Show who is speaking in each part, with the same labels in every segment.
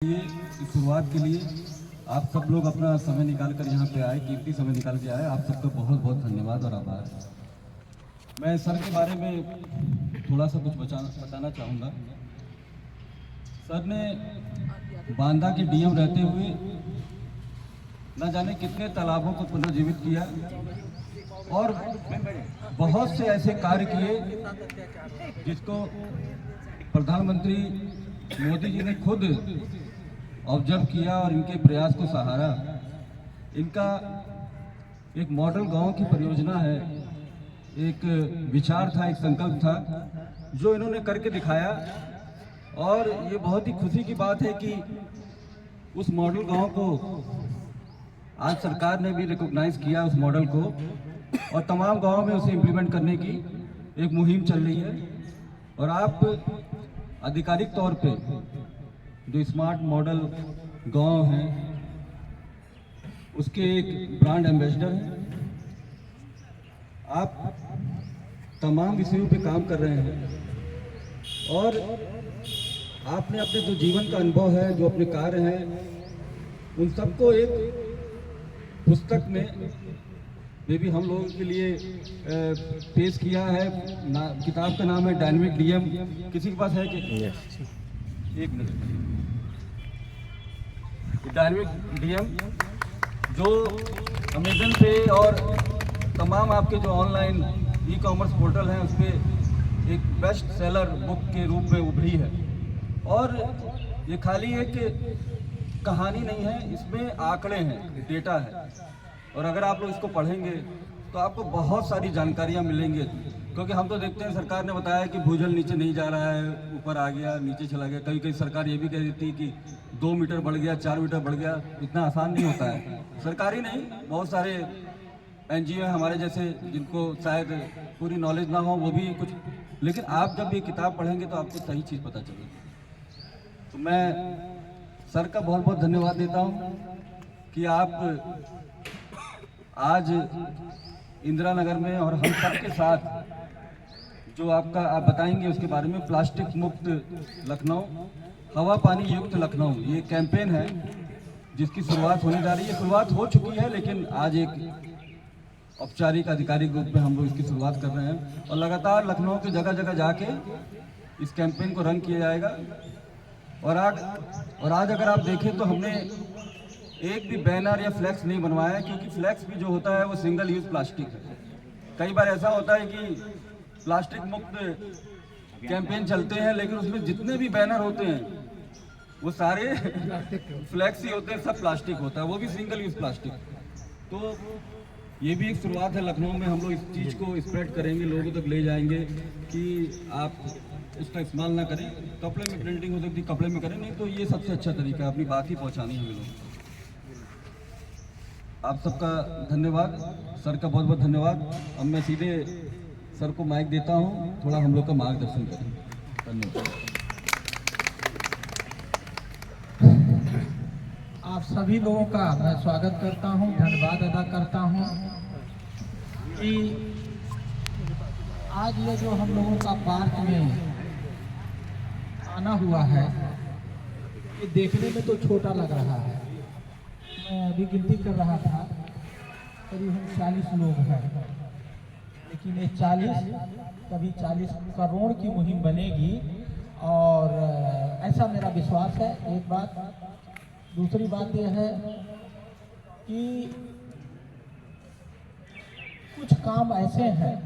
Speaker 1: इस शुरुआत के लिए आप सब लोग अपना समय निकाल कर यहाँ पे आए, कीमती समय निकाल के आए। आप सबका बहुत बहुत धन्यवाद और आभार। मैं सर के बारे में थोड़ा सा कुछ बताना चाहूँगा। सर ने बांदा के डीएम रहते हुए न जाने कितने तालाबों को पुनर्जीवित किया और बहुत से ऐसे कार्य किए जिसको प्रधानमंत्री मोदी जी ने खुद ऑब्जर्व किया और इनके प्रयास को सहारा। इनका एक मॉडल गांव की परियोजना है, एक विचार था, एक संकल्प था जो इन्होंने करके दिखाया। और ये बहुत ही खुशी की बात है कि उस मॉडल गांव को आज सरकार ने भी रिकॉग्नाइज किया, उस मॉडल को, और तमाम गांवों में उसे इम्प्लीमेंट करने की एक मुहिम चल रही है। और आप आधिकारिक तौर पे जो स्मार्ट मॉडल गांव हैं उसके एक ब्रांड एम्बेसडर हैं। आप तमाम विषयों पे काम कर रहे हैं और आपने अपने जो जीवन का अनुभव है, जो अपने कार्य हैं, उन सबको एक पुस्तक में भी हम लोगों के लिए पेश किया है। किताब का नाम है डायनेमिक डीएम। किसी के पास है कि एक मिनट। डायनेमिक डीएम जो अमेजन पे और तमाम आपके जो ऑनलाइन ई कॉमर्स पोर्टल हैं उस पर एक बेस्ट सेलर बुक के रूप में उभरी है। और ये खाली एक कहानी नहीं है, इसमें आंकड़े हैं, डेटा है। और अगर आप लोग इसको पढ़ेंगे तो आपको बहुत सारी जानकारियाँ मिलेंगी। क्योंकि हम तो देखते हैं सरकार ने बताया कि भूजल नीचे नहीं जा रहा है, ऊपर आ गया, नीचे चला गया। कहीं कहीं सरकार ये भी कह देती है कि 2 मीटर बढ़ गया, 4 मीटर बढ़ गया। इतना आसान नहीं होता है। सरकारी नहीं, बहुत सारे एनजीओ हैं हमारे जैसे जिनको शायद पूरी नॉलेज ना हो, वो भी कुछ। लेकिन आप जब ये किताब पढ़ेंगे तो आपको सही चीज़ पता चलेगी। तो मैं सर का बहुत बहुत धन्यवाद देता हूँ कि आप आज इंदिरा नगर में और हम सबके साथ जो आप बताएंगे उसके बारे में, प्लास्टिक मुक्त लखनऊ, हवा पानी युक्त लखनऊ, ये कैंपेन है जिसकी शुरुआत होने जा रही है। शुरुआत हो चुकी है लेकिन आज एक औपचारिक आधिकारिक रूप में हम लोग इसकी शुरुआत कर रहे हैं। और लगातार लखनऊ की जगह जगह जाके इस कैंपेन को रन किया जाएगा। और आज अगर आप देखें तो हमने एक भी बैनर या फ्लैक्स नहीं बनवाया है, क्योंकि फ्लैक्स भी जो होता है वो सिंगल यूज प्लास्टिक है। कई बार ऐसा होता है कि प्लास्टिक मुक्त कैंपेन चलते हैं लेकिन उसमें जितने भी बैनर होते हैं वो सारे फ्लैक्स ही होते हैं, सब प्लास्टिक होता है, वो भी सिंगल यूज प्लास्टिक। तो ये भी एक शुरुआत है। लखनऊ में हम लोग इस चीज़ को स्प्रेड करेंगे, लोगों तक ले जाएंगे कि आप उसका इस्तेमाल ना करें। कपड़े में प्रिंटिंग हो सकती है, कपड़े में करें, नहीं तो ये सबसे अच्छा तरीका है, अपनी बात ही पहुँचानी है हमें लोगों को। आप सबका धन्यवाद, सर का बहुत बहुत धन्यवाद। अब मैं सीधे सर को माइक देता हूँ, थोड़ा हम लोग का मार्गदर्शन करें। धन्यवाद।
Speaker 2: आप सभी लोगों का मैं स्वागत करता हूँ, धन्यवाद अदा करता हूँ कि आज ये जो हम लोगों का पार्क में आना हुआ है, ये देखने में तो छोटा लग रहा है। मैं अभी गिनती कर रहा था, करीब 40 लोग हैं, लेकिन ये 40 कभी 40 करोड़ की मुहिम बनेगी। और ऐसा मेरा विश्वास है। एक बात। दूसरी बात यह है कि कुछ काम ऐसे हैं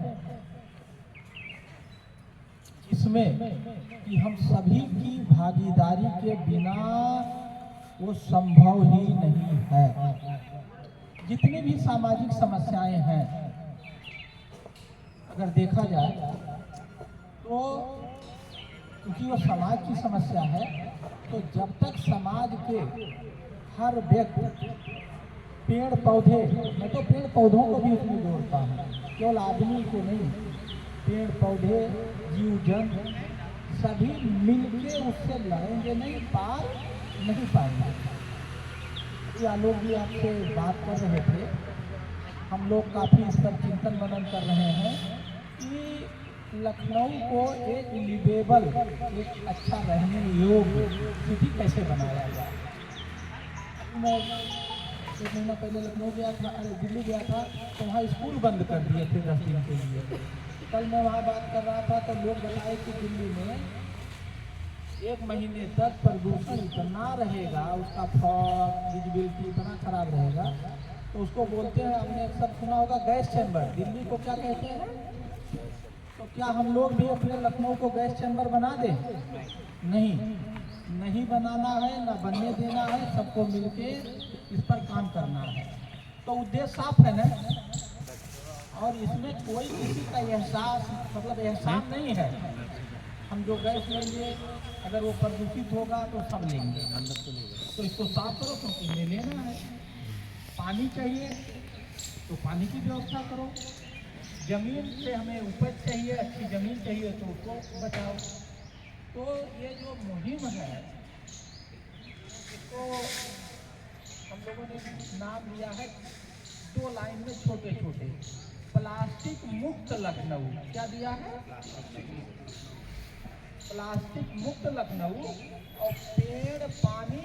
Speaker 2: जिसमें कि हम सभी की भागीदारी के बिना वो संभव ही नहीं है। जितनी भी सामाजिक समस्याएं हैं अगर देखा जाए तो क्योंकि वो समाज की समस्या है, तो जब तक समाज के हर व्यक्ति पेड़ पौधे, मैं तो पेड़ पौधों को भी उसमें जोड़ता हूँ, केवल आदमी को नहीं, पेड़ पौधे जीव जंतु सभी मिलके उससे लड़ेंगे नहीं, पार नहीं पाएंगे। आलोक जी आपसे बात कर रहे थे, हम लोग काफ़ी इस पर चिंतन मनन कर रहे हैं कि लखनऊ को एक लिवेबल, एक अच्छा रहने योग्य सिटी कैसे बनाया जाए। मैं 1 महीना पहले लखनऊ गया था, अरे दिल्ली गया था, तो वहाँ स्कूल बंद कर दिए थे 10 दिन के लिए। कल मैं वहाँ बात कर रहा था तो लोग बताए कि दिल्ली में 1 महीने तक प्रदूषण इतना रहेगा, उसका फॉग विजिबिलिटी इतना खराब रहेगा, तो उसको बोलते हैं, आपने अक्सर सुना होगा गैस चैम्बर। दिल्ली को क्या कहते हैं? तो क्या हम लोग भी अपने लखनऊ को गैस चैम्बर बना दें? नहीं बनाना है, ना बनने देना है, सबको मिलके इस पर काम करना है। तो उद्देश्य साफ है ना, और इसमें कोई किसी का एहसास, मतलब एहसान नहीं है। हम जो गैस लेंगे, अगर वो प्रदूषित होगा तो सब लेंगे, तो इसको साफ करो क्योंकि ले लेना है। पानी चाहिए तो पानी की व्यवस्था करो, जमीन से हमें उपज चाहिए, अच्छी जमीन चाहिए तो उसको बचाओ। तो ये जो मुहिम है, इसको हम लोगों ने नाम लिया है 2 लाइन में छोटे छोटे, प्लास्टिक मुक्त लखनऊ। क्या दिया है? प्लास्टिक मुक्त लखनऊ और पेड़ पानी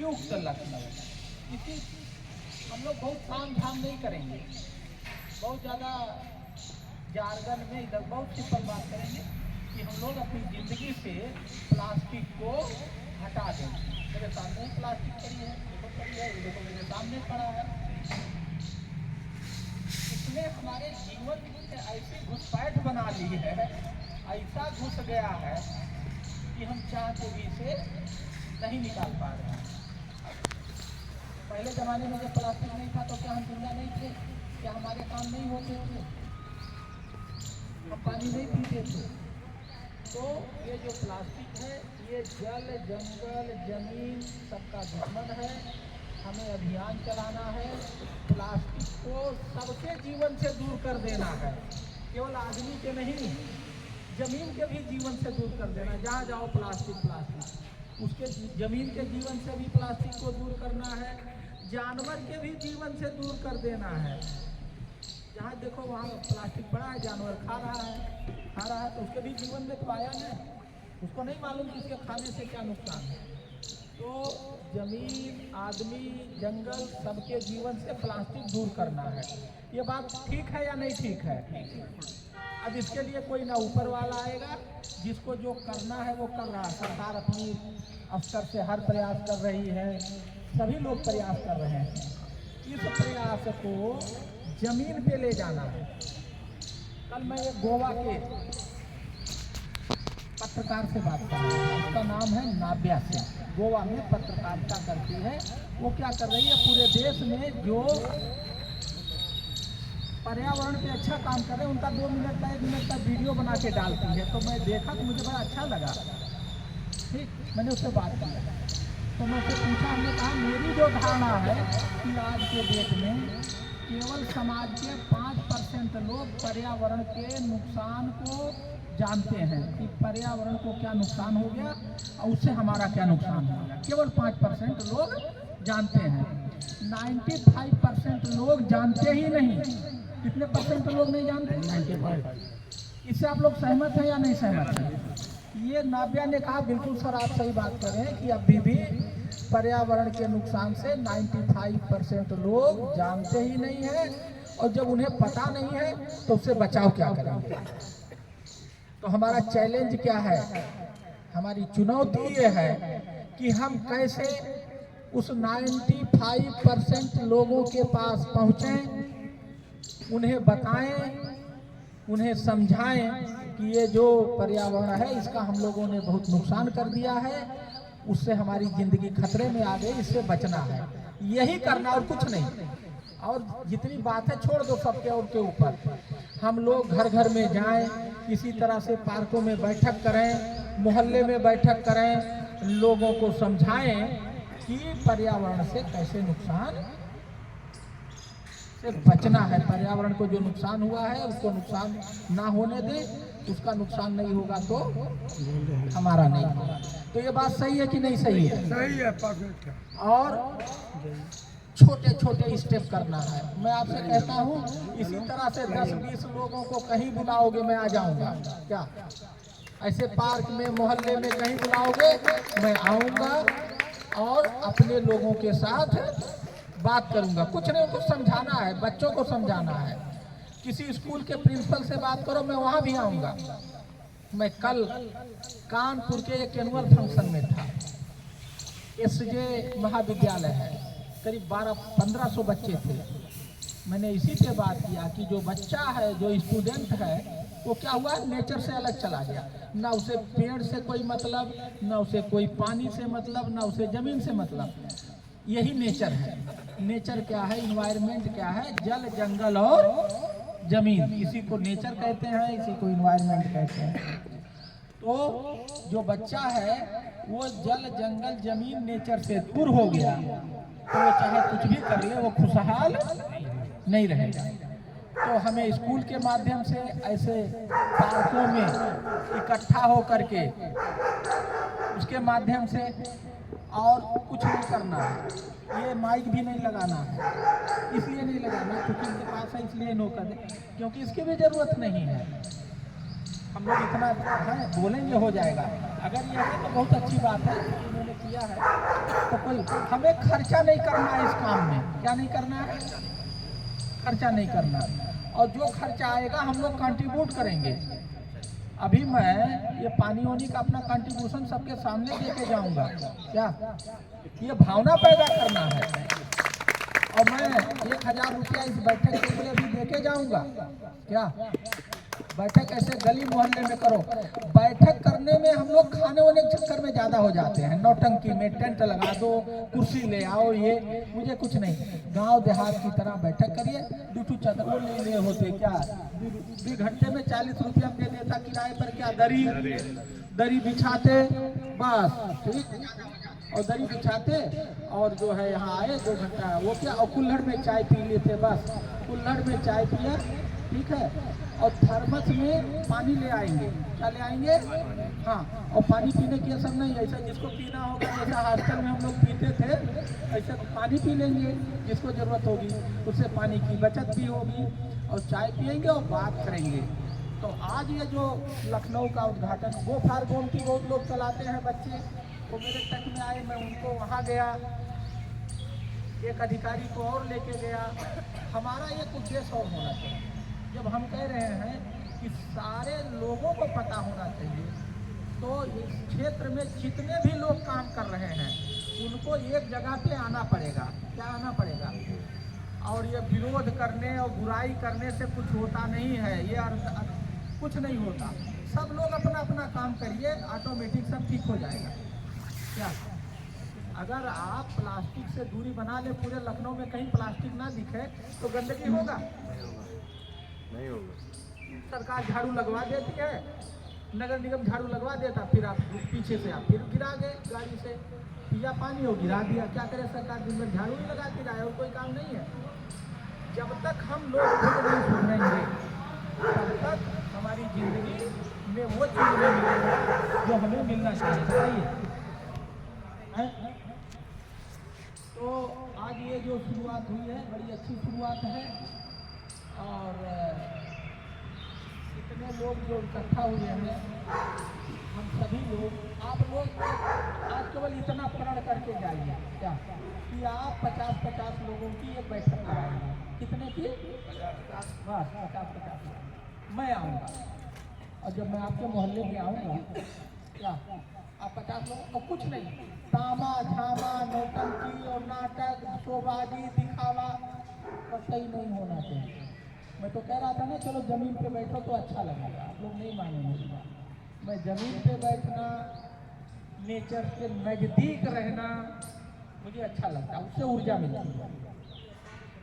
Speaker 2: युक्त लखनऊ। इसी हम लोग बहुत ताम झाम नहीं करेंगे, बहुत ज़्यादा जारगन में इधर बहुत सिंपल बात करेंगे कि हम लोग अपनी ज़िंदगी से प्लास्टिक को हटा दें। मेरे सामने ही प्लास्टिक पड़ी है, देखो पड़ी है, ये देखो मेरे सामने पड़ा है। इसने हमारे जीवन में ऐसी घुसपैठ बना ली है, ऐसा घुस गया है कि हम चाह के भी इसे नहीं निकाल पा रहे हैं। पहले ज़माने में जब प्लास्टिक नहीं था तो क्या हम जिंदा नहीं थे? क्या हमारे काम नहीं होते थे? हम पानी नहीं पीते थे? तो ये जो प्लास्टिक है, ये जल, जंगल, जमीन सबका दुश्मन है। हमें अभियान चलाना है, प्लास्टिक को सबके जीवन से दूर कर देना है, केवल आदमी के नहीं, जमीन के भी जीवन से दूर कर देना। जहाँ जाओ प्लास्टिक, उसके जमीन के जीवन से भी प्लास्टिक को दूर करना है, जानवर के भी जीवन से दूर कर देना है। जहाँ देखो वहाँ प्लास्टिक पड़ा है, जानवर खा रहा है तो उसके भी जीवन में तो आया ना, उसको नहीं मालूम कि इसके खाने से क्या नुकसान है। तो जमीन, आदमी, जंगल, सबके जीवन से प्लास्टिक दूर करना है। ये बात ठीक है या नहीं ठीक है? अब इसके लिए कोई ना ऊपर वाला आएगा, जिसको जो करना है वो कर रहा है। सरकार अपनी स्तर से हर प्रयास कर रही है, सभी लोग प्रयास कर रहे हैं। इस प्रयास को जमीन पे ले जाना है। कल मैं एक गोवा के पत्रकार से बात कर रहा हूँ, उसका नाम है नाव्या सिंह, गोवा में पत्रकारिता करती है। वो क्या कर रही है, पूरे देश में जो पर्यावरण पे अच्छा काम कर रहे हैं उनका 2 मिनट का 1 मिनट का वीडियो बना के डालती है। तो मैं देखा तो मुझे बड़ा अच्छा लगा। ठीक, मैंने उससे बात की तो मैं उससे पूछा, हमने कहा मेरी जो धारणा है कि आज के डेट में केवल समाज के 5% लोग पर्यावरण के नुकसान को जानते हैं कि पर्यावरण को क्या नुकसान हो गया और उससे हमारा क्या नुकसान हो गया। केवल 5% लोग जानते हैं, 95% लोग जानते ही नहीं। कितने परसेंट लोग नहीं जानते? 95। इससे आप लोग सहमत हैं या नहीं सहमत हैं? ये नाव्या ने कहा बिल्कुल सर आप सही बात कर रहे हैं कि अभी भी पर्यावरण के नुकसान से 95% लोग जानते ही नहीं है, और जब उन्हें पता नहीं है तो उससे बचाव क्या करेंगे। तो हमारा चैलेंज क्या है, हमारी चुनौती ये है कि हम कैसे उस 95% लोगों के पास पहुँचें, उन्हें बताएं, उन्हें समझाएं कि ये जो पर्यावरण है इसका हम लोगों ने बहुत नुकसान कर दिया है, उससे हमारी ज़िंदगी खतरे में आ गई, इससे बचना है। यही करना और कुछ नहीं। और जितनी बात है छोड़ दो सबके और के ऊपर। हम लोग घर घर में जाएं, किसी तरह से पार्कों में बैठक करें, मोहल्ले में बैठक करें, लोगों को समझाएं कि पर्यावरण से कैसे नुकसान से बचना है। पर्यावरण को जो नुकसान हुआ है उसको नुकसान ना होने दें, उसका नुकसान नहीं होगा तो हमारा नहीं होगा। तो ये बात सही है कि नहीं सही है?
Speaker 3: सही है, परफेक्ट है।
Speaker 2: और छोटे छोटे स्टेप करना है। मैं आपसे कहता हूँ इसी तरह से 10-20 लोगों को कहीं बुलाओगे मैं आ जाऊंगा। क्या ऐसे पार्क में मोहल्ले में कहीं बुलाओगे मैं आऊंगा और अपने लोगों के साथ बात करूंगा। कुछ नहीं, कुछ समझाना है, बच्चों को समझाना है। किसी स्कूल के प्रिंसिपल से बात करो मैं वहां भी आऊंगा। मैं कल कानपुर के एक एनुअल फंक्शन में था। एसजे महाविद्यालय है, करीब 1200-1500 बच्चे थे। मैंने इसी पे बात किया कि जो बच्चा है, जो स्टूडेंट है, वो क्या हुआ, नेचर से अलग चला गया। ना उसे पेड़ से कोई मतलब, ना उसे कोई पानी से मतलब, ना उसे जमीन से मतलब। यही नेचर है। नेचर क्या है, इन्वायरमेंट क्या है, जल जंगल और जमीन। इसी को नेचर कहते हैं, इसी को इन्वायरमेंट कहते हैं। तो जो बच्चा है वो जल जंगल जमीन नेचर से दूर हो गया तो वो चाहे कुछ भी कर ले वो खुशहाल नहीं रहेगा। तो हमें स्कूल के माध्यम से ऐसे पार्कों में इकट्ठा हो करके उसके माध्यम से और कुछ नहीं करना है। ये माइक भी नहीं लगाना है, इसलिए नहीं लगाना क्योंकि इनके पास है इसलिए नो कर दे, क्योंकि इसकी भी ज़रूरत नहीं है। हम लोग इतना है बोलेंगे हो जाएगा। अगर ये है तो बहुत अच्छी बात है, उन्होंने किया है तो कोई हमें खर्चा नहीं करना है इस काम में। क्या नहीं करना है, खर्चा नहीं करना। और जो खर्चा आएगा हम लोग कंट्रीब्यूट करेंगे। अभी मैं ये पानी वानी का अपना कंट्रीब्यूशन सबके सामने दे के जाऊँगा। क्या ये भावना पैदा करना है। और मैं 1000 रुपया इस बैठक के लिए भी दे के जाऊँगा। क्या बैठक ऐसे गली मोहल्ले में करो। बैठक करने में हम लोग खाने वाने के चक्कर में ज़्यादा हो जाते हैं, नौटंकी में टेंट लगा दो, कुर्सी ले आओ, ये मुझे कुछ नहीं। गांव देहात की तरह बैठक करिए। 2 चादर वो ले होते क्या, 2 घंटे में 40 रुपया दे देता किराए पर। क्या दरी बिछाते बस, ठीक, और दरी बिछाते और जो है यहाँ आए 2 घंटा वो क्या, और कुल्हड़ में चाय पी लेते बस। कुल्हड़ में चाय पिया, ठीक है, और थर्मस में पानी ले आएंगे। क्या ले आएंगे, हाँ, और पानी पीने की असर नहीं, ऐसा जिसको पीना होगा, जैसा हॉस्टल में हम लोग पीते थे ऐसे पानी पी लेंगे जिसको ज़रूरत होगी, उससे पानी की बचत भी होगी और चाय पियेंगे और बात करेंगे। तो आज ये जो लखनऊ का उद्घाटन गो फार गोमती बहुत लोग चलाते हैं बच्चे, वो मेरे तक में आए, मैं उनको वहाँ गया, एक अधिकारी को और लेके गया। हमारा एक उद्देश्य और होना चाहिए। जब हम कह रहे हैं कि सारे लोगों को पता होना चाहिए, तो इस क्षेत्र में जितने भी लोग काम कर रहे हैं उनको एक जगह पे आना पड़ेगा। क्या आना पड़ेगा, और ये विरोध करने और बुराई करने से कुछ होता नहीं है, ये कुछ नहीं होता। सब लोग अपना अपना काम करिए, ऑटोमेटिक सब ठीक हो जाएगा। क्या अगर आप प्लास्टिक से दूरी बना ले, पूरे लखनऊ में कहीं प्लास्टिक ना दिखे तो गंदगी होगा नहीं होगा। सरकार झाड़ू लगवा देती है, नगर निगम झाड़ू लगवा देता, फिर आप पीछे से आप फिर गिरा गए गाड़ी से, पिया पानी हो गिरा दिया। क्या करे सरकार, दिन भर झाड़ू नहीं लगाती रहे और कोई काम नहीं है। जब तक हम लोग खुद नहीं सुधरेंगे तब तक हमारी जिंदगी में वो चीज़ नहीं मिलेगी जो हमें मिलना चाहिए। तो आज ये जो शुरुआत हुई है बड़ी अच्छी शुरुआत है। और इतने लोग जो इकट्ठा हुए हैं, हम सभी लोग, आप लोग आज केवल इतना प्रण करके जाइए क्या कि आप 50-50 लोगों की एक बैठक कराएंगे। कितने की, बस 50-50 मैं आऊँगा। और जब मैं आपके मोहल्ले में आऊँगा, क्या आप 50 लोग, और कुछ नहीं, तामा झामा नौटंकी और नाटक शोबाजी दिखावा कहीं नहीं होना चाहिए। मैं तो कह रहा था ना, चलो ज़मीन पे बैठो तो अच्छा लगेगा, आप लोग नहीं मानेंगे। मैं ज़मीन पे बैठना, नेचर के नज़दीक रहना मुझे अच्छा लगता है, उससे ऊर्जा मिलती है।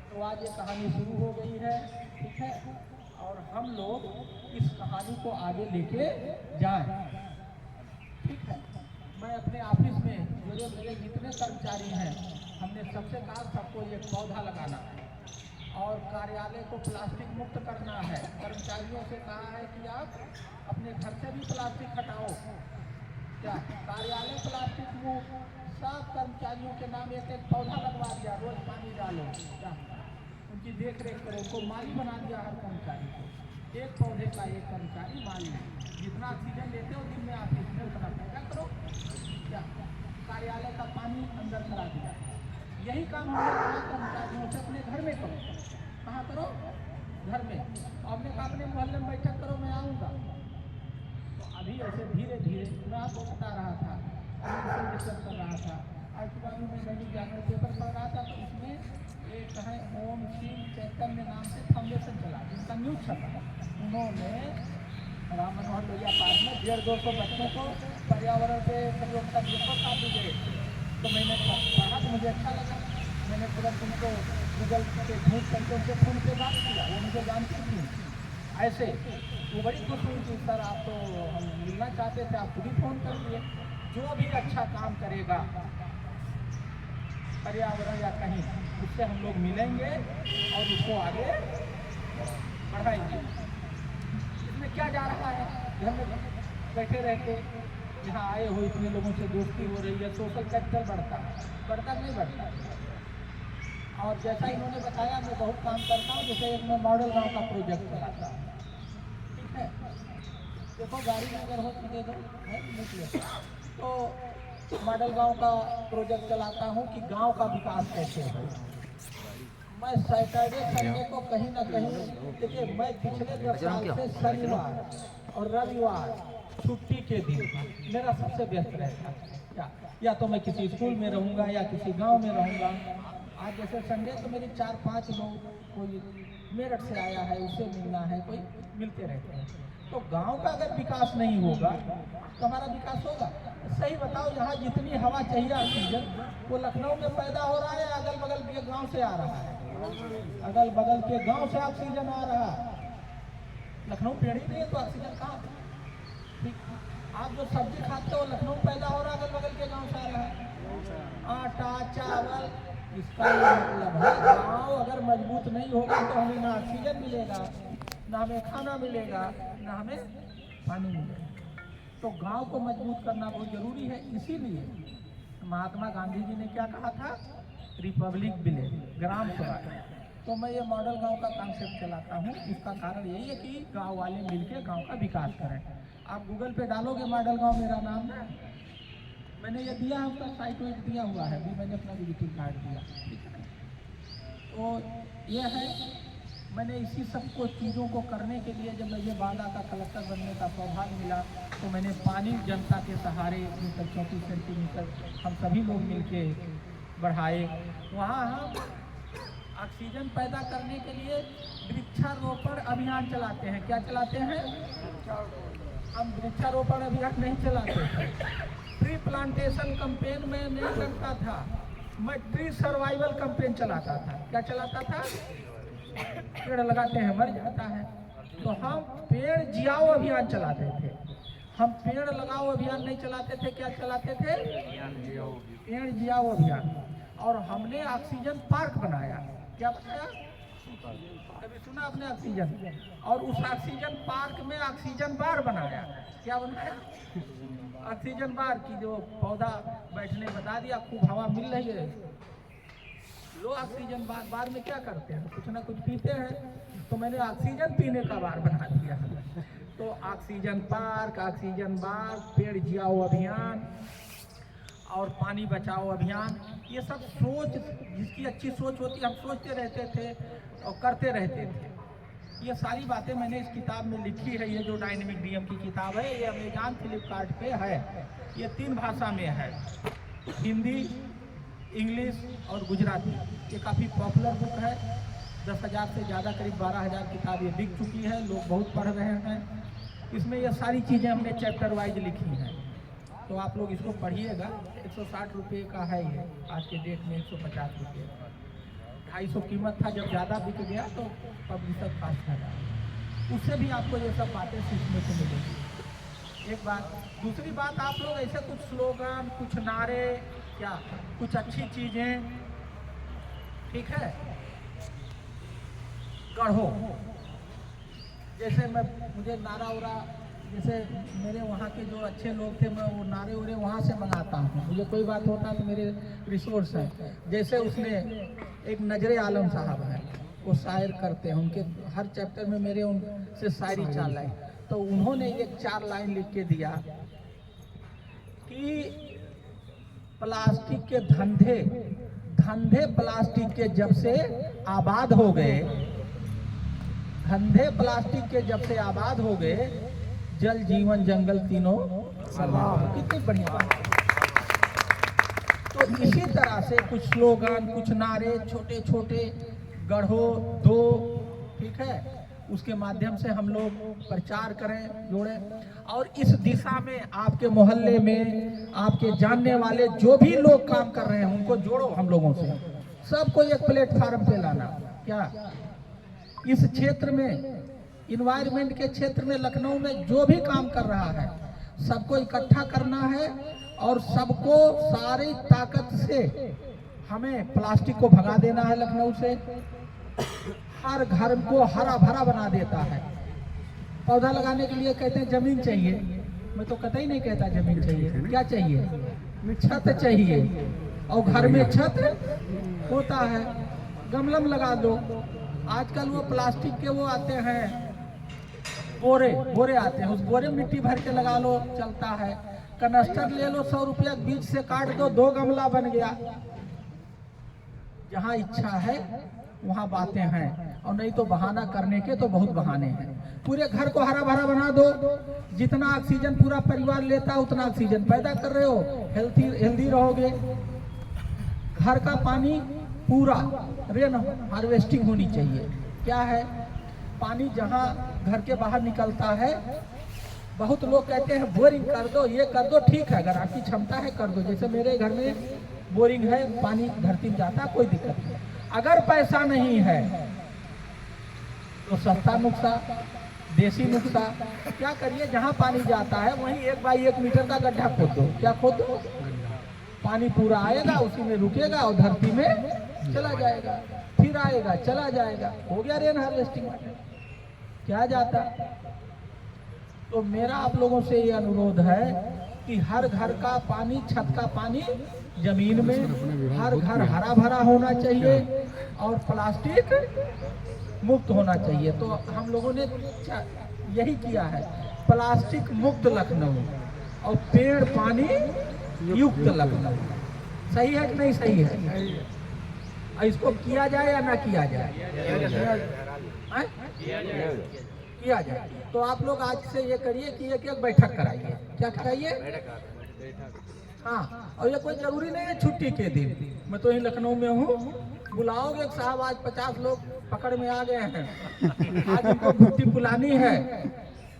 Speaker 2: तो आज ये कहानी शुरू हो गई है, ठीक है, और हम लोग इस कहानी को आगे लेके जाएं, ठीक है। मैं अपने ऑफिस में जो मेरे जितने कर्मचारी हैं, हमने सबसे कहा सबको एक पौधा लगाना है और कार्यालय को प्लास्टिक मुक्त करना है। कर्मचारियों से कहा है कि आप अपने घर से भी प्लास्टिक हटाओ। क्या कार्यालय प्लास्टिक मुक्त, सब कर्मचारियों के नाम एक एक पौधा लगवा दिया, रोज पानी डालो, उनकी देख रेख करो, उनको माली बना दिया हर कर्मचारी को, एक पौधे का एक कर्मचारी माली, जितना ऑक्सीजन लेते हो दिन में आप इसमें उतना पैदा करो। क्या कार्यालय का पानी अंदर करा दिया, यही काम हम लोग कर्मचारियों से अपने घर में करो। कहाँ करो? घर में। आपने कहा अपने मोहल्ले में बैठक करो, मैं आऊँगा। तो अभी ऐसे धीरे धीरे मैं आपको बता रहा था, डिस्कस कर रहा था। आज सुबह में मैं दैनिक जागरण पेपर पढ़ रहा था, तो इसमें एक है ओम श्री चैतन्य नाम से फाउंडेशन चला, जिनका न्यूज छपा। उन्होंने राम मनोहर लोहिया पार्क में 150-200 बच्चों को पर्यावरण पे परियोजना साथ गए। तो मैंने पढ़ा तो मुझे अच्छा लगा, मैंने तुरंत उनको गूगल पे ढूंढ करके उनसे फ़ोन पे बात किया, वो मुझे जानती थी। ऐसे वो बड़ी खुश हुई कि सर आप तो हम मिलना चाहते थे, आप खुद ही फ़ोन कर दिए। जो भी अच्छा काम करेगा पर्यावरण या कहीं, उससे हम लोग मिलेंगे और उसको आगे बढ़ाएंगे। इसमें क्या जा रहा है? घर में बैठे रहते, यहाँ आए हो, इतने लोगों से दोस्ती हो रही है, सोशल कैपिटल बढ़ता नहीं बढ़ता। और जैसा इन्होंने बताया, मैं बहुत काम करता हूँ, जैसे एक मैं मॉडल गांव का प्रोजेक्ट चलाता हूँ, ठीक है। देखो गाड़ी में अगर हो तो दे दो, निकले। तो मॉडल गांव का प्रोजेक्ट चलाता हूँ कि गांव का विकास कैसे हो। मैं सैटरडे संडे को कहीं ना कहीं, देखिए मैं पिछले 10 साल से शनिवार और रविवार छुट्टी के दिन मेरा सबसे व्यस्त रहता है। या तो मैं किसी स्कूल में रहूँगा या किसी गांव में रहूँगा। आज जैसे संडे तो मेरे 4-5 लोग, कोई मेरठ से आया है, उससे मिलना है, कोई मिलते रहते हैं। तो गांव का अगर विकास नहीं होगा तो हमारा विकास होगा? सही बताओ, यहाँ जितनी हवा चाहिए ऑक्सीजन, वो लखनऊ में पैदा हो रहा है, अगल बगल के गांव से आ रहा है। अगल बगल के गांव से ऑक्सीजन आ रहा है। लखनऊ पेड़ ही नहीं है तो ऑक्सीजन कहाँ? ठीक, आप जो सब्जी खाते हो लखनऊ पैदा हो रहा है, अगल बगल के गांव से आ रहा है। आटा, चावल, इसका मतलब है गाँव अगर मजबूत नहीं होगा तो हमें ना ऑक्सीजन मिलेगा, ना हमें खाना मिलेगा, ना हमें पानी मिलेगा। तो गांव को मजबूत करना बहुत जरूरी है। इसीलिए महात्मा गांधी जी ने क्या कहा था? Republic village, Gram Swaraj. तो मैं ये मॉडल गांव का कॉन्सेप्ट चलाता हूँ। इसका कारण यही है कि गांव वाले मिलकर गांव का विकास करें। आप गूगल पे डालोगे मॉडल गांव मेरा नाम ना, मैंने ये दिया है, उसका साइट वाइट दिया हुआ है, भी मैंने अपना विजिटिंग कार्ड दिया, ठीक है। तो ये है, मैंने इसी सबको चीज़ों को करने के लिए जब मुझे बांदा का कलेक्टर बनने का सौभाग्य मिला, तो मैंने पानी जनता के सहारे 34 सेंटीमीटर हम सभी लोग मिलके बढ़ाए। वहाँ हम ऑक्सीजन पैदा करने के लिए वृक्षारोपण अभियान चलाते हैं। क्या चलाते हैं? हम वृक्षारोपण अभियान नहीं चलाते हैं। ट्री प्लांटेशन कैंपेन में नहीं करता था, मैं ट्री सर्वाइवल कैंपेन चलाता था। क्या चलाता था? पेड़ लगाते हैं मर जाता है, तो हम पेड़ जियाओ अभियान चलाते थे। हम पेड़ लगाओ अभियान नहीं चलाते थे, क्या चलाते थे? पेड़ जियाओ अभियान। और हमने ऑक्सीजन पार्क बनाया। क्या बनाया? कभी सुना आपने ऑक्सीजन? और उस ऑक्सीजन पार्क में ऑक्सीजन बार बनाया। क्या बनाया? ऑक्सीजन बार की जो पौधा बैठने बता दिया, खूब हवा मिल रही है, लो ऑक्सीजन बार। बार में क्या करते हैं? कुछ ना कुछ पीते हैं, तो मैंने ऑक्सीजन पीने का बार बना दिया। तो ऑक्सीजन पार्क, ऑक्सीजन बार, पेड़ जियाओ अभियान और पानी बचाओ अभियान, ये सब सोच, जिसकी अच्छी सोच होती है, हम सोचते रहते थे और करते रहते थे। ये सारी बातें मैंने इस किताब में लिखी है। ये जो डायनेमिक डीएम की किताब है, ये अमेज़न फ्लिपकार्ट पे है। ये 3 भाषा में है, हिंदी, इंग्लिश और गुजराती। ये काफ़ी पॉपुलर बुक है। 10,000 से ज़्यादा, करीब 12,000 किताब ये बिक चुकी है, लोग बहुत पढ़ रहे हैं। इसमें ये सारी चीज़ें हमने चैप्टर वाइज लिखी हैं, तो आप लोग इसको पढ़िएगा। 160 रुपये का है ये, आज के डेट में 150 रुपये। 250 कीमत था, जब ज़्यादा बिक गया तो पब्लिशर पास था। उससे भी आपको ये सब बातें सीखने को मिलेगी। एक बात। दूसरी बात, आप लोग ऐसे कुछ स्लोगन, कुछ नारे, क्या कुछ अच्छी चीज़ें, ठीक है, गढ़ो। जैसे मुझे नारा उरा जैसे मेरे वहाँ के जो अच्छे लोग थे, मैं वो नारे उरे वहाँ से मंगाता हूँ। मुझे कोई बात होता तो मेरे रिसोर्स है। जैसे उसने एक नजरे आलम साहब हैं, वो शायर करते हैं, उनके हर चैप्टर में मेरे उनसे शायरी चाल है। तो उन्होंने एक 4 लाइन लिख के दिया कि प्लास्टिक के धंधे प्लास्टिक के जब से आबाद हो गए, धंधे प्लास्टिक के जब से आबाद हो गए, जल जीवन जंगल तीनों सलाम। कितनी बढ़िया बात है। तो इसी तरह से कुछ स्लोगन, कुछ नारे, छोटे छोटे गढ़ो दो, ठीक है, उसके माध्यम से हम लोग प्रचार करें, जोड़ें। और इस दिशा में आपके मोहल्ले में आपके जानने वाले जो भी लोग काम कर रहे हैं उनको जोड़ो हम लोगों से, सबको एक प्लेटफार्म पे लाना। क्या इस क्षेत्र में, इन्वायरमेंट के क्षेत्र में, लखनऊ में जो भी काम कर रहा है सबको इकट्ठा करना है और सबको सारी ताकत से हमें प्लास्टिक को भगा देना है लखनऊ से। हर घर को हरा भरा बना देता है। पौधा लगाने के लिए कहते हैं जमीन चाहिए, मैं तो कतई नहीं कहता जमीन चाहिए। क्या चाहिए? छत चाहिए, और घर में छत होता है, गमलम लगा दो। आजकल वो प्लास्टिक के वो आते हैं, बोरे आते हैं, उस बोरे में मिट्टी भर के लगा लो, चलता है। कनस्टर ले लो, 100 रुपया बीज से काट दो, 2 गमला बन गया। जहाँ इच्छा है वहाँ बातें हैं, और नहीं तो बहाना करने के तो बहुत बहाने हैं। पूरे घर को हरा भरा बना दो, जितना ऑक्सीजन पूरा परिवार लेता है उतना ऑक्सीजन पैदा कर रहे हो, हेल्दी रहोगे। घर का पानी पूरा रेन हार्वेस्टिंग होनी चाहिए। क्या है, पानी जहाँ घर के बाहर निकलता है, बहुत लोग कहते हैं बोरिंग कर दो, ये कर दो, ठीक है, अगर आपकी क्षमता है कर दो। जैसे मेरे घर में बोरिंग है, पानी धरती में जाता, कोई दिक्कत नहीं। अगर पैसा नहीं है तो सस्ता नुस्खा, देसी नुस्खा, क्या करिए, जहाँ पानी जाता है वहीं 1 बाई 1 मीटर का गड्ढा खोद दो। क्या खोद दो? पानी पूरा आएगा, उसी में रुकेगा और धरती में चला जाएगा, फिर आएगा, चला जाएगा, हो गया रेन हार्वेस्टिंग। क्या जाता? तो मेरा आप लोगों से ये अनुरोध है कि हर घर का पानी, छत का पानी जमीन में, हर घर हरा भरा होना चाहिए और प्लास्टिक मुक्त होना चाहिए। तो हम लोगों ने यही किया है, प्लास्टिक मुक्त लखनऊ और पेड़ पानी युक्त लखनऊ। सही है कि नहीं सही है? इसको किया जाए या ना किया जाए? किया जाए। तो आप लोग आज से ये करिए कि एक बैठक कराइए। क्या कराइए? हाँ, और ये कोई जरूरी नहीं है छुट्टी के दिन, मैं तो यही लखनऊ में हूँ, बुलाओगे साहब, आज 50 लोग पकड़ में आ गए हैं, आज इनको घुट्टी पिलानी है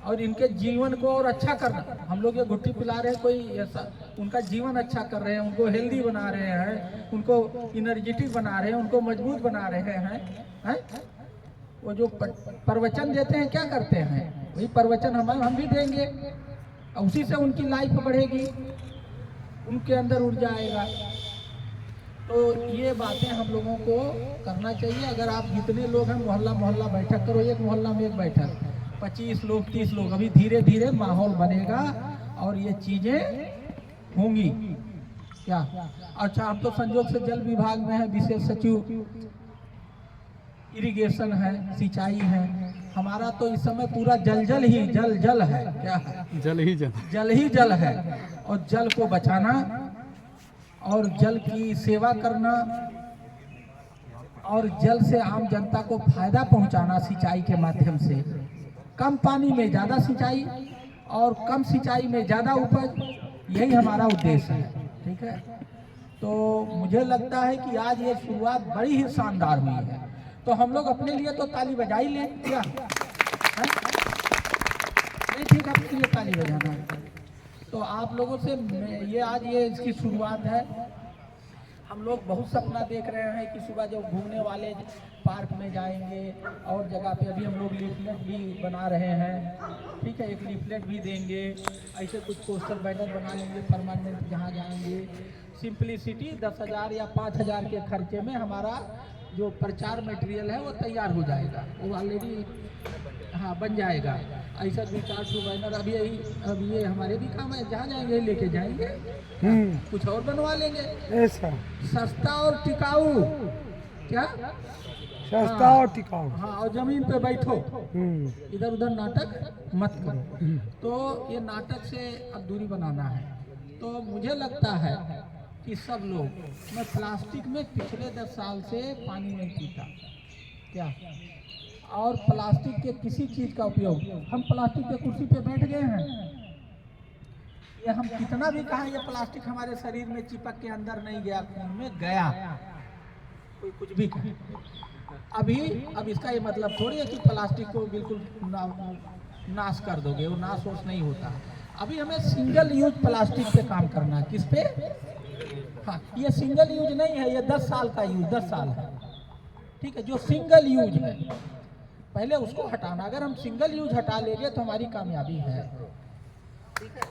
Speaker 2: और इनके जीवन को और अच्छा करना। हम लोग ये घुट्टी पिला रहे हैं, कोई ऐसा उनका जीवन अच्छा कर रहे हैं, उनको हेल्दी बना रहे हैं, उनको एनर्जेटिक बना रहे हैं, उनको मजबूत बना रहे हैं। वो जो प्रवचन देते हैं, क्या करते हैं, वही प्रवचन हम भी देंगे, उसी से उनकी लाइफ बढ़ेगी, उनके अंदर ऊर्जा आएगा। तो ये बातें हम लोगों को करना चाहिए। अगर आप जितने लोग हैं, मोहल्ला मोहल्ला बैठक करो, एक मोहल्ला में एक बैठक, 25 लोग 30 लोग, अभी धीरे धीरे माहौल बनेगा और ये चीजें होंगी। क्या अच्छा, हम तो संजोग से जल विभाग में है, विशेष सचिव इरिगेशन है, सिंचाई है। हमारा तो इस समय पूरा जल ही जल है। क्या है? जल ही जल है। और जल को बचाना और जल की सेवा करना और जल से आम जनता को फायदा पहुंचाना सिंचाई के माध्यम से। कम पानी में ज़्यादा सिंचाई और कम सिंचाई में ज़्यादा उपज, यही हमारा उद्देश्य है। ठीक है, तो मुझे लगता है कि आज ये शुरुआत बड़ी ही शानदार हुई है। तो हम लोग अपने लिए तो ताली बजा ही लें। क्या नहीं? ठीक है, अपने लिए ताली बजाना है। तो आप लोगों से ये आज ये इसकी शुरुआत है। हम लोग बहुत सपना देख रहे हैं कि सुबह जब घूमने वाले पार्क में जाएंगे और जगह पे, अभी हम लोग लीफलेट भी बना रहे हैं। ठीक है, एक लीफलेट भी देंगे, ऐसे कुछ पोस्टर बैनर बना लेंगे परमानेंट, जहाँ जाएंगे। सिंपलिसिटी 10,000 या 5,000 के खर्चे में हमारा जो प्रचार मटेरियल है वो तैयार हो जाएगा, वो ऑलरेडी हाँ बन जाएगा। ऐसा 2-4 बैनर अब ये हमारे भी काम है, जहाँ जाएंगे लेके जाएंगे, कुछ और बनवा लेंगे।
Speaker 3: ऐसा
Speaker 2: सस्ता और टिकाऊ, क्या
Speaker 3: सस्ता और टिकाऊ।
Speaker 2: हाँ, और जमीन पे बैठो, इधर उधर नाटक मत करो। तो ये नाटक से अब दूरी बनाना है। तो मुझे लगता है कि सब लोग, मैं प्लास्टिक में पिछले 10 साल से पानी नहीं पीता, क्या, और प्लास्टिक के किसी चीज़ का उपयोग, हम प्लास्टिक के कुर्सी पे बैठ गए हैं, ये हम कितना भी कहा, ये प्लास्टिक हमारे शरीर में चिपक के अंदर नहीं गया, खून में गया, कोई कुछ भी कहे। अब इसका ये मतलब थोड़ी है कि प्लास्टिक को बिल्कुल नाश कर दोगे, वो नाश वोश नहीं होता। अभी हमें सिंगल यूज प्लास्टिक पे काम करना है। किस पे? हाँ, ये सिंगल यूज नहीं है, ये 10 साल का यूज, 10 साल है, ठीक है। जो सिंगल यूज है पहले उसको हटाना। अगर हम सिंगल यूज हटा लेंगे तो हमारी कामयाबी है, ठीक है।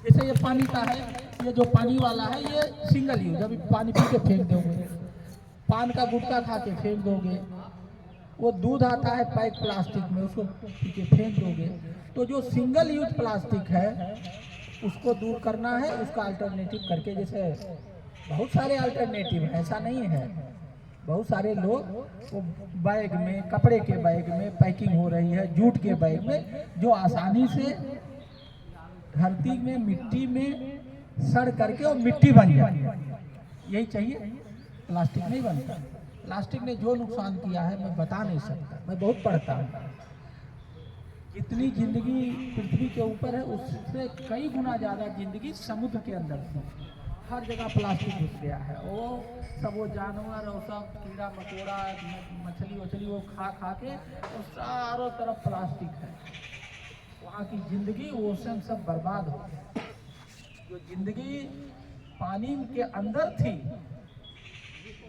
Speaker 2: जैसे ये पानी का है, ये जो पानी वाला है ये सिंगल यूज, अभी पानी पी के फेंक दोगे, पान का गुटखा खा के फेंक दोगे, वो दूध आता है पैक प्लास्टिक में, उसको पी के फेंक दोगे। तो जो सिंगल यूज प्लास्टिक है उसको दूर करना है, उसका अल्टरनेटिव करके, जैसे बहुत सारे अल्टरनेटिव है, ऐसा नहीं है, बहुत सारे लोग वो बैग में, कपड़े के बैग में पैकिंग हो रही है, जूट के बैग में, जो आसानी से धरती में मिट्टी में सड़ करके वो मिट्टी बन जाए, यही चाहिए। प्लास्टिक नहीं बनता। प्लास्टिक ने जो नुकसान किया है मैं बता नहीं सकता, मैं बहुत पढ़ता हूँ। जितनी जिंदगी पृथ्वी के ऊपर है उससे कई गुना ज़्यादा जिंदगी समुद्र के अंदर थी। हर जगह प्लास्टिक घुस गया है, वो जानवर और सब कीड़ा मकोड़ा मछली वछली वो खा के और चारों तरफ प्लास्टिक है। वहाँ की जिंदगी ओशन सब बर्बाद हो गया। जो जिंदगी पानी के अंदर थी,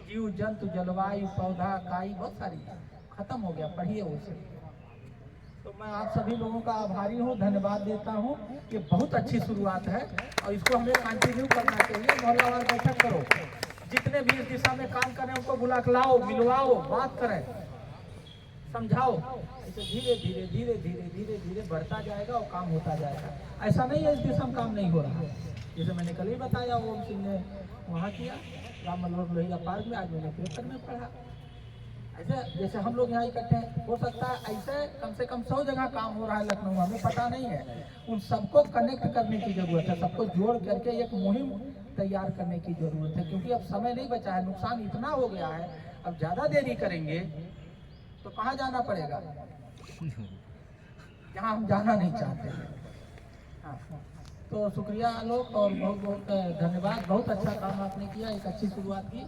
Speaker 2: जीव जंतु जलवायु पौधा काई बहुत सारी खत्म हो गया, पढ़िए उसे। तो मैं आप सभी लोगों का आभारी हूँ, धन्यवाद देता हूँ। ये बहुत अच्छी शुरुआत है और इसको हमें कंटिन्यू करना चाहिए। मोहल्लावार बैठक करो, जितने भी इस दिशा में काम करें उनको बुला के लाओ, मिलवाओ, बात करें, समझाओ। इसे धीरे धीरे धीरे धीरे धीरे धीरे बढ़ता जाएगा और काम होता जाएगा। ऐसा नहीं है इस दिशा में काम नहीं हो रहा। जैसे मैंने कल ही बताया, ओम सिंह ने वहाँ किया, राम मनोहर लोहिया पार्क में, आज मैंने पेपर में पढ़ा। ऐसे जैसे हम लोग यहाँ इकट्ठे हैं, हो सकता है ऐसे कम से कम 100 जगह काम हो रहा है लखनऊ, हमें पता नहीं है। उन सबको कनेक्ट करने की जरूरत है, सबको जोड़ करके एक मुहिम तैयार करने की जरूरत है, क्योंकि अब समय नहीं बचा है, नुकसान इतना हो गया है। अब ज़्यादा देरी करेंगे तो कहाँ जाना पड़ेगा, जहाँ हम जाना नहीं चाहते। हाँ, तो शुक्रिया आलोक और बहुत बहुत धन्यवाद। बहुत अच्छा काम आपने किया, एक अच्छी शुरुआत की,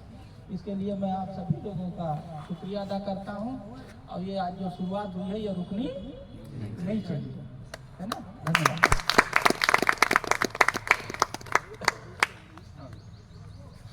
Speaker 2: इसके लिए मैं आप सभी लोगों का शुक्रिया अदा करता हूँ। और ये आज जो शुरुआत हुई है ये रुकनी नहीं चाहिए, है ना।